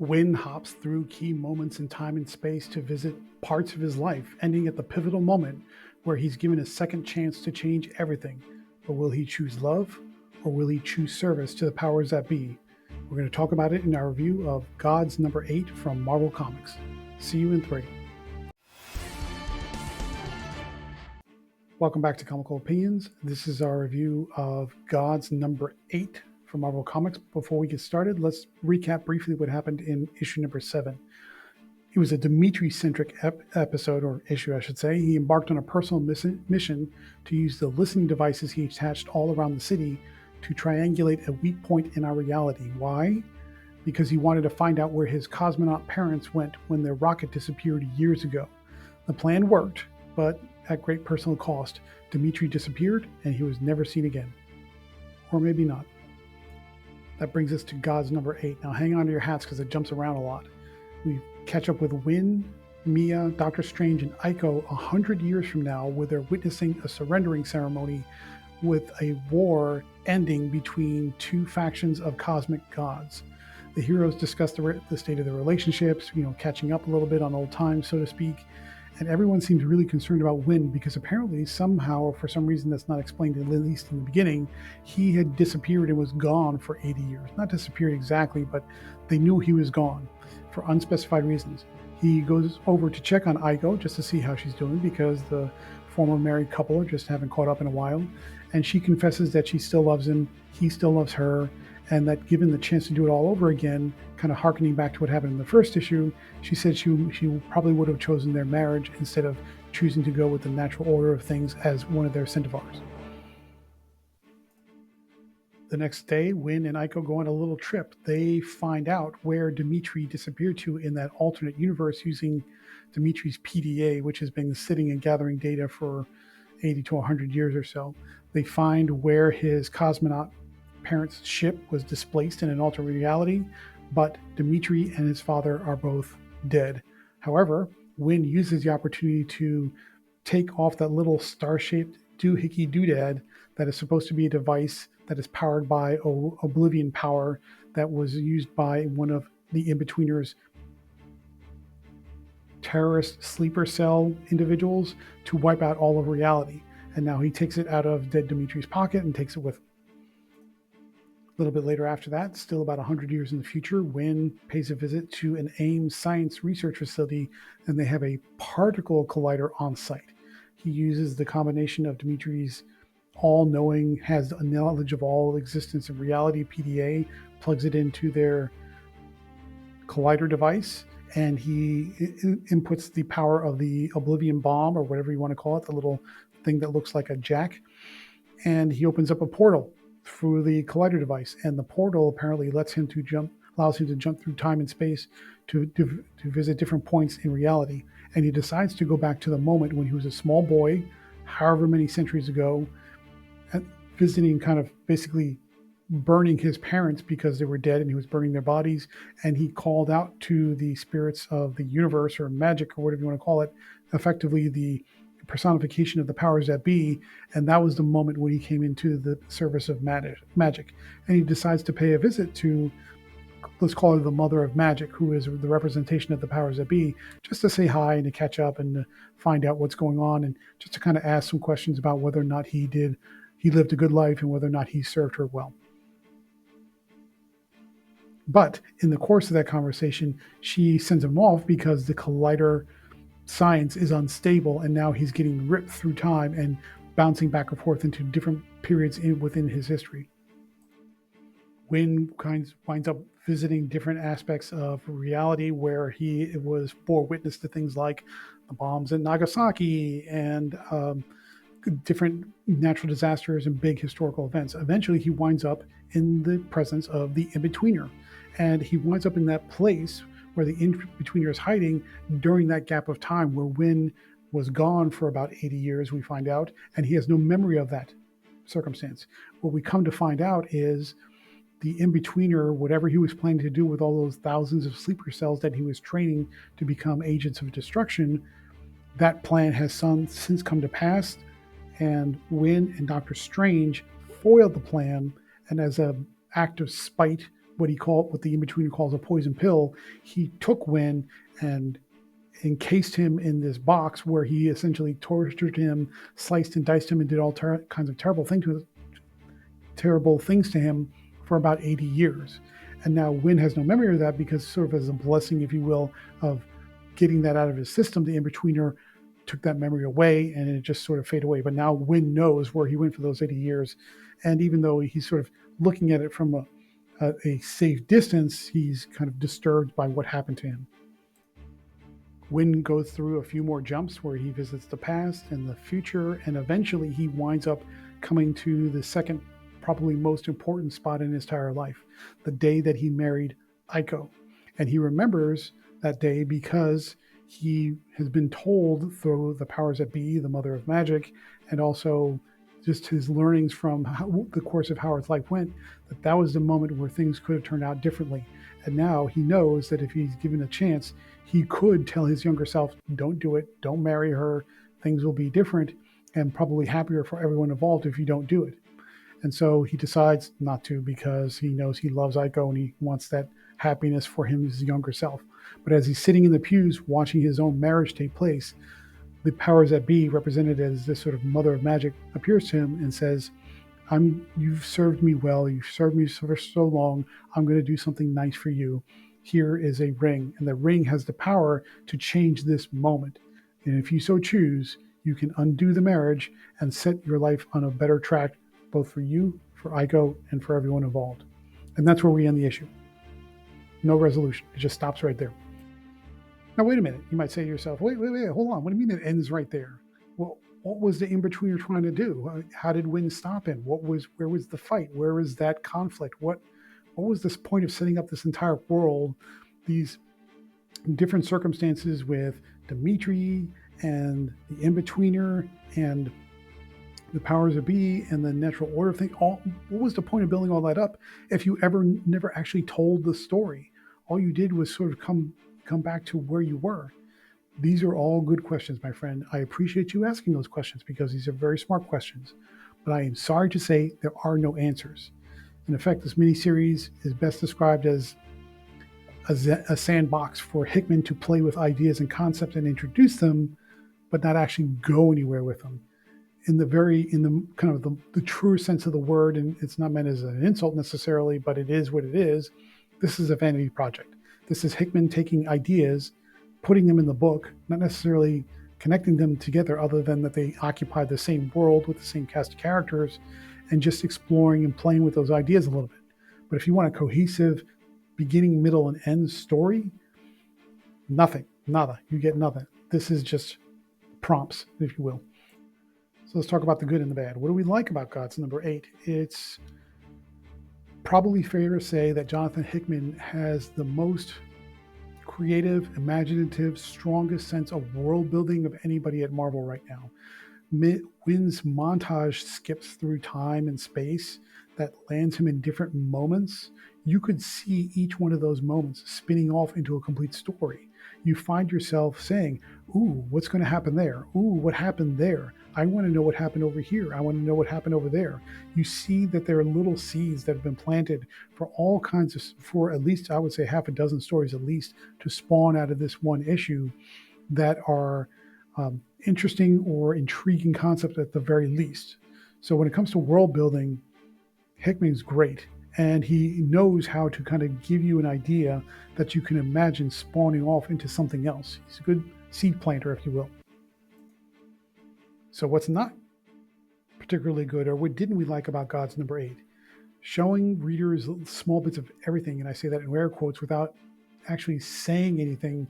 Wynn hops through key moments in time and space to visit parts of his life, ending at the pivotal moment where he's given a second chance to change everything. But will he choose love or will he choose service to the powers that be? We're going to talk about it in our review of God's number 8 from Marvel Comics. See you in 3. Welcome back to Comical Opinions. This is our review of God's number 8 from Marvel Comics. Before we get started, let's recap briefly what happened in issue number 7. It was a Dimitri-centric episode, or issue I should say. He embarked on a personal mission to use the listening devices he attached all around the city to triangulate a weak point in our reality. Why? Because he wanted to find out where his cosmonaut parents went when their rocket disappeared years ago. The plan worked, but at great personal cost. Dimitri disappeared and he was never seen again. Or maybe not. That brings us to God's number 8. Now hang on to your hats because it jumps around a lot. We catch up with Wynn, Mia, Doctor Strange, and Aiko 100 years from now, where they're witnessing a surrendering ceremony with a war ending between two factions of cosmic gods. The heroes discuss the state of their relationships, catching up a little bit on old times, so to speak. And everyone seems really concerned about Wynn because apparently somehow, or for some reason that's not explained, at least in the beginning, he had disappeared and was gone for 80 years. Not disappeared exactly, but they knew he was gone for unspecified reasons. He goes over to check on Aiko just to see how she's doing because the former married couple just haven't caught up in a while. And she confesses that she still loves him, he still loves her, and that given the chance to do it all over again, kind of harkening back to what happened in the first issue, she said she probably would have chosen their marriage instead of choosing to go with the natural order of things as one of their centivars. The next day, Wynn and Aiko go on a little trip. They find out where Dimitri disappeared to in that alternate universe using Dimitri's PDA, which has been sitting and gathering data for 80 to 100 years or so. They find where his cosmonaut parents' ship was displaced in an alternate reality, but Dimitri and his father are both dead. However, Wynn uses the opportunity to take off that little star-shaped doohickey doodad that is supposed to be a device that is powered by Oblivion power that was used by one of the In-Betweeners' terrorist sleeper cell individuals to wipe out all of reality. And now he takes it out of dead Dimitri's pocket and takes it with him. A little bit later after that, still about 100 years in the future, Wynn pays a visit to an Ames science research facility, and they have a particle collider on site. He uses the combination of Dimitri's all-knowing, has a knowledge of all existence and reality PDA, plugs it into their collider device, and he inputs the power of the Oblivion bomb, or whatever you want to call it, the little thing that looks like a jack, and he opens up a portal through the collider device, and the portal apparently allows him to jump through time and space to visit different points in reality. And he decides to go back to the moment when he was a small boy, however many centuries ago, visiting, kind of basically burning his parents because they were dead and he was burning their bodies. And he called out to the spirits of the universe, or magic, or whatever you want to call it, effectively the personification of the powers that be, and that was the moment when he came into the service of magic. And he decides to pay a visit to, let's call her the mother of magic, who is the representation of the powers that be, just to say hi and to catch up and to find out what's going on, and just to kind of ask some questions about whether or not he lived a good life and whether or not he served her well. But in the course of that conversation, she sends him off because the collider science is unstable, and now he's getting ripped through time and bouncing back and forth into different periods within his history. Wynn winds up visiting different aspects of reality where he bore witness to things like the bombs in Nagasaki and different natural disasters and big historical events. Eventually, he winds up in the presence of the In-Betweener, and he winds up in that place where the In-Betweener is hiding during that gap of time where Wynn was gone for about 80 years, we find out, and he has no memory of that circumstance. What we come to find out is the In-Betweener, whatever he was planning to do with all those thousands of sleeper cells that he was training to become agents of destruction, that plan has since come to pass, and Wynn and Doctor Strange foiled the plan, and as an act of spite what the in-betweener calls a poison pill. He took Win and encased him in this box where he essentially tortured him, sliced and diced him, and did all kinds of terrible things to him for about 80 years. And now Win has no memory of that because, sort of as a blessing, if you will, of getting that out of his system, the in-betweener took that memory away and it just sort of faded away. But now Win knows where he went for those 80 years. And even though he's sort of looking at it from a safe distance, he's kind of disturbed by what happened to him. Win goes through a few more jumps where he visits the past and the future, and eventually he winds up coming to the second, probably most important spot in his entire life, the day that he married Aiko. And he remembers that day because he has been told through the powers that be, the mother of magic, and also just his learnings from the course of how his life went, that was the moment where things could have turned out differently. And now he knows that if he's given a chance, he could tell his younger self, don't do it, don't marry her, things will be different and probably happier for everyone involved if you don't do it. And so he decides not to because he knows he loves Aiko and he wants that happiness for him, his younger self. But as he's sitting in the pews watching his own marriage take place, the powers that be, represented as this sort of mother of magic, appears to him and says, you've served me well, you've served me for so long, I'm going to do something nice for you. Here is a ring, and the ring has the power to change this moment. And if you so choose, you can undo the marriage and set your life on a better track, both for you, for Aiko, and for everyone involved. And that's where we end the issue. No resolution. It just stops right there. Now, wait a minute. You might say to yourself, wait, hold on. What do you mean it ends right there? Well, what was the in-betweener trying to do? How did Win stop him? Where was the fight? Where was that conflict? What was this point of setting up this entire world, these different circumstances with Dimitri and the in-betweener and the powers that be and the natural order thing? What was the point of building all that up if you never actually told the story? All you did was sort of come back to where you were. These are all good questions, my friend. I appreciate you asking those questions because these are very smart questions. But I am sorry to say there are no answers. In effect, this miniseries is best described as a sandbox for Hickman to play with ideas and concepts and introduce them, but not actually go anywhere with them. In the kind of the truer sense of the word, and it's not meant as an insult necessarily, but it is what it is. This is a vanity project. This is Hickman taking ideas, putting them in the book, not necessarily connecting them together other than that they occupy the same world with the same cast of characters, and just exploring and playing with those ideas a little bit. But if you want a cohesive beginning, middle, and end story, nada. You get nothing. This is just prompts, if you will. So let's talk about the good and the bad. What do we like about G.O.D.S. number 8? It's probably fair to say that Jonathan Hickman has the most creative, imaginative, strongest sense of world building of anybody at Marvel right now. Win's montage skips through time and space that lands him in different moments. You could see each one of those moments spinning off into a complete story. You find yourself saying, ooh, what's going to happen there? Ooh, what happened there? I want to know what happened over here. I want to know what happened over there. You see that there are little seeds that have been planted for all kinds of, for at least, I would say, half a dozen stories at least to spawn out of this one issue that are interesting or intriguing concepts at the very least. So when it comes to world building, Hickman's great. And he knows how to kind of give you an idea that you can imagine spawning off into something else. He's a good seed planter, if you will. So what's not particularly good, or what didn't we like about G.O.D.S. number 8? Showing readers small bits of everything, and I say that in air quotes without actually saying anything,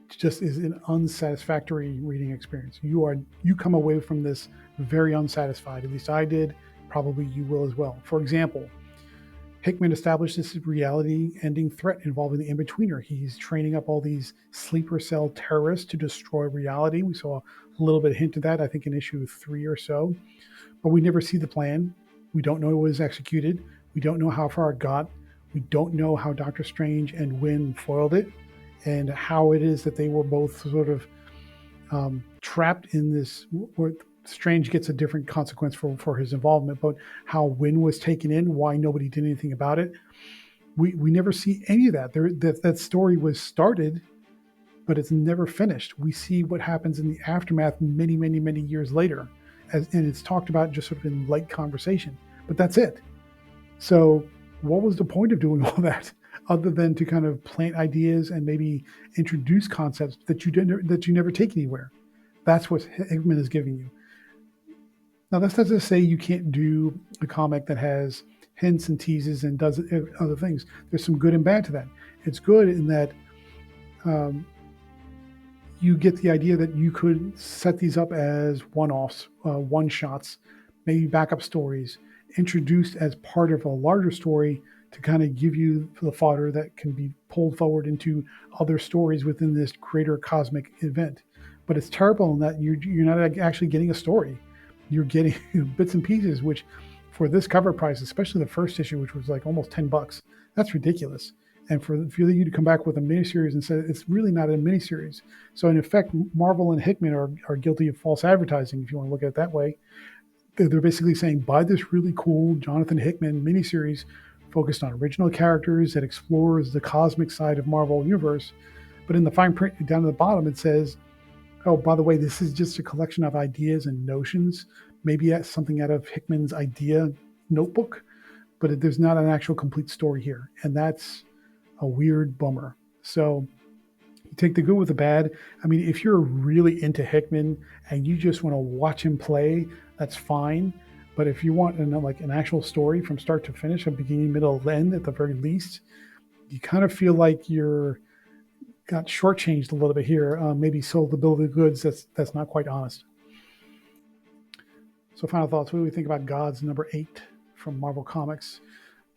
just is an unsatisfactory reading experience. You come away from this very unsatisfied. At least I did. Probably you will as well. For example, Hickman established this reality-ending threat involving the in-betweener. He's training up all these sleeper cell terrorists to destroy reality. We saw a little bit of hint of that, I think, in issue 3 or so. But we never see the plan. We don't know what was executed. We don't know how far it got. We don't know how Doctor Strange and Winn foiled it, and how it is that they were both sort of trapped in this, where Strange gets a different consequence for his involvement, but how Winn was taken in, why nobody did anything about it. We never see any of that. That story was started, but it's never finished. We see what happens in the aftermath many, many, many years later, and it's talked about just sort of in light conversation. But that's it. So, what was the point of doing all that, other than to kind of plant ideas and maybe introduce concepts that you never take anywhere? That's what Hickman is giving you. Now, that's not to say you can't do a comic that has hints and teases and does other things. There's some good and bad to that. It's good in that um, you get the idea that you could set these up as one-offs, one-shots, maybe backup stories, introduced as part of a larger story to kind of give you the fodder that can be pulled forward into other stories within this greater cosmic event. But it's terrible in that you're not actually getting a story. You're getting bits and pieces, which for this cover price, especially the first issue, which was like almost $10, that's ridiculous. And for you to come back with a miniseries and say it's really not a miniseries. So in effect, Marvel and Hickman are guilty of false advertising, if you want to look at it that way. They're basically saying, buy this really cool Jonathan Hickman miniseries focused on original characters that explores the cosmic side of Marvel Universe. But in the fine print down at the bottom, it says, oh, by the way, this is just a collection of ideas and notions, maybe something out of Hickman's idea notebook, but there's not an actual complete story here. And that's a weird bummer. So you take the good with the bad. I mean, if you're really into Hickman and you just want to watch him play, that's fine. But if you want like an actual story from start to finish, a beginning, middle, end at the very least, you kind of feel like you're got shortchanged a little bit here. Maybe sold the bill of goods. That's not quite honest. So final thoughts. What do we think about G.O.D.S number 8 from Marvel Comics?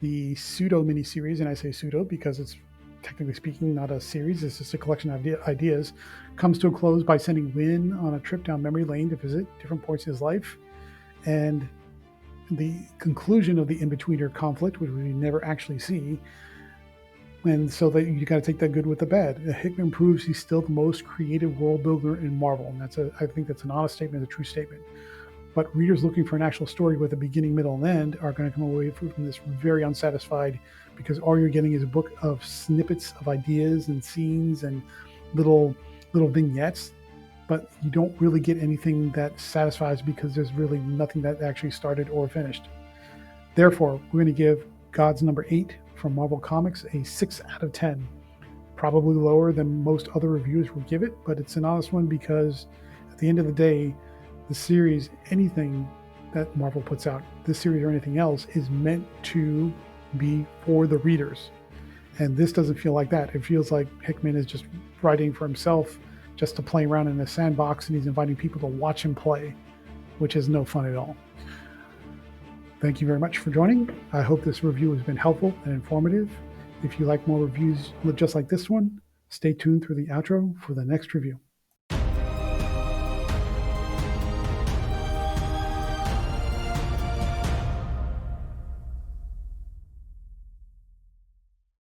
The pseudo miniseries, and I say pseudo because it's technically speaking not a series, it's just a collection of ideas, comes to a close by sending Win on a trip down memory lane to visit different points in his life. And the conclusion of the in-betweener conflict, which we never actually see. And so that you got to take that good with the bad. Hickman proves he's still the most creative world builder in Marvel. And I think that's an honest statement, a true statement. But readers looking for an actual story with a beginning, middle, and end are going to come away from this very unsatisfied, because all you're getting is a book of snippets of ideas and scenes and little vignettes, but you don't really get anything that satisfies because there's really nothing that actually started or finished. Therefore, we're going to give G.O.D.S number 8 from Marvel Comics a 6 out of 10. Probably lower than most other reviewers would give it, but it's an honest one because at the end of the day, the series, anything that Marvel puts out, this series or anything else, is meant to be for the readers. And this doesn't feel like that. It feels like Hickman is just writing for himself, just to play around in a sandbox, and he's inviting people to watch him play, which is no fun at all. Thank you very much for joining. I hope this review has been helpful and informative. If you like more reviews just like this one, stay tuned through the outro for the next review.